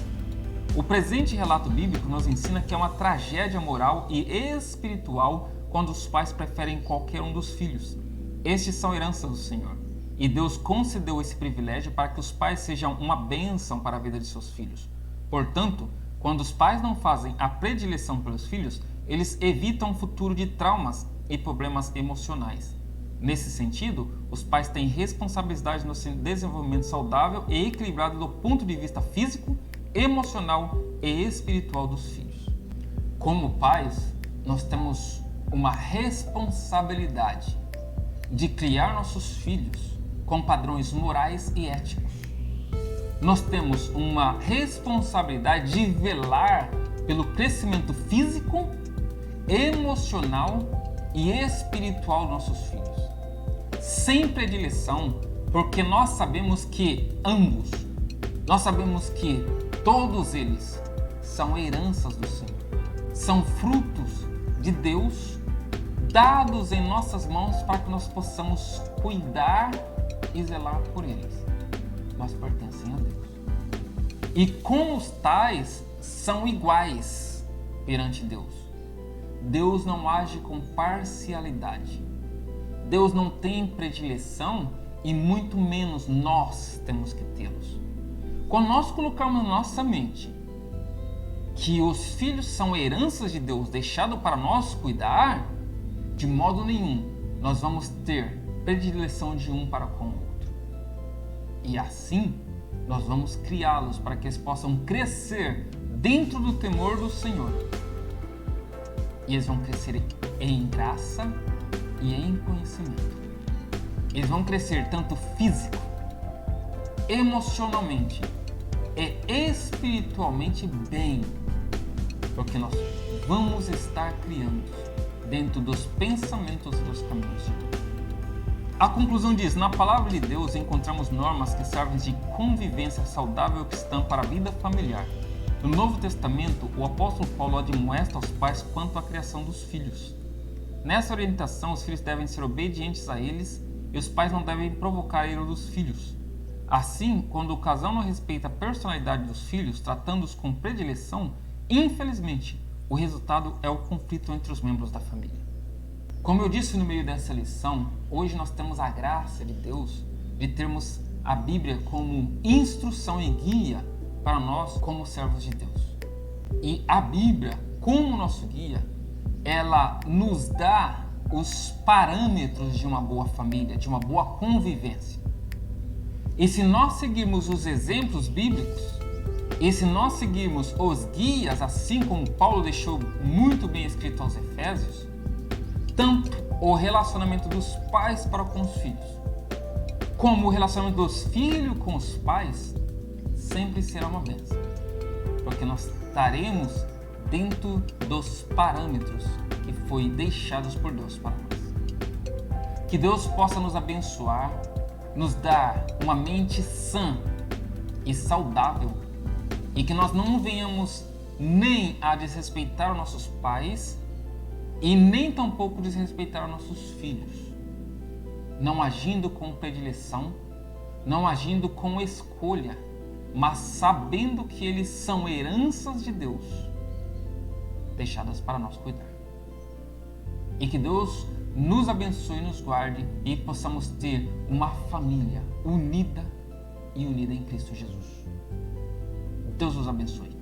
O presente relato bíblico nos ensina que é uma tragédia moral e espiritual quando os pais preferem qualquer um dos filhos. Estes são heranças do Senhor, e Deus concedeu esse privilégio para que os pais sejam uma bênção para a vida de seus filhos. Portanto, quando os pais não fazem a predileção pelos filhos, eles evitam um futuro de traumas e problemas emocionais. Nesse sentido, os pais têm responsabilidade no desenvolvimento saudável e equilibrado do ponto de vista físico, emocional e espiritual dos filhos. Como pais, nós temos uma responsabilidade de criar nossos filhos com padrões morais e éticos. Nós temos uma responsabilidade de velar pelo crescimento físico, emocional e espiritual dos nossos filhos. Sem predileção, Porque nós sabemos que nós sabemos que todos eles são heranças do Senhor. São frutos de Deus dados em nossas mãos para que nós possamos cuidar e zelar por eles. Mas pertencem a Deus. E como os tais são iguais perante Deus. Deus não age com parcialidade. Deus não tem predileção e muito menos nós temos que tê-los. Quando nós colocamos na nossa mente que os filhos são heranças de Deus deixado para nós cuidar, de modo nenhum nós vamos ter predileção de um para com o outro. E assim nós vamos criá-los para que eles possam crescer dentro do temor do Senhor. E eles vão crescer em graça e em conhecimento. Eles vão crescer tanto físico, emocionalmente e espiritualmente bem, porque nós vamos estar criando dentro dos pensamentos e dos caminhos de Deus. A conclusão diz: na palavra de Deus encontramos normas que servem de convivência saudável cristã para a vida familiar. No Novo Testamento, o apóstolo Paulo admoesta aos pais quanto à criação dos filhos. Nessa orientação, os filhos devem ser obedientes a eles e os pais não devem provocar a ira dos filhos. Assim, quando o casal não respeita a personalidade dos filhos, tratando-os com predileção, infelizmente, o resultado é o conflito entre os membros da família. Como eu disse no meio dessa lição, hoje nós temos a graça de Deus de termos a Bíblia como instrução e guia para nós como servos de Deus. E a Bíblia, como nosso guia, ela nos dá os parâmetros de uma boa família, de uma boa convivência. E se nós seguirmos os exemplos bíblicos, e se nós seguirmos os guias, assim como Paulo deixou muito bem escrito aos Efésios, tanto o relacionamento dos pais para com os filhos, como o relacionamento dos filhos com os pais, sempre será uma bênção, porque nós estaremos dentro dos parâmetros que foi deixados por Deus para nós. Que Deus possa nos abençoar, nos dar uma mente sã e saudável, e que nós não venhamos nem a desrespeitar os nossos pais e nem tampouco desrespeitar os nossos filhos, não agindo com predileção, não agindo com escolha, mas sabendo que eles são heranças de Deus, deixadas para nós cuidar. E que Deus nos abençoe e nos guarde e possamos ter uma família unida em Cristo Jesus. Deus os abençoe.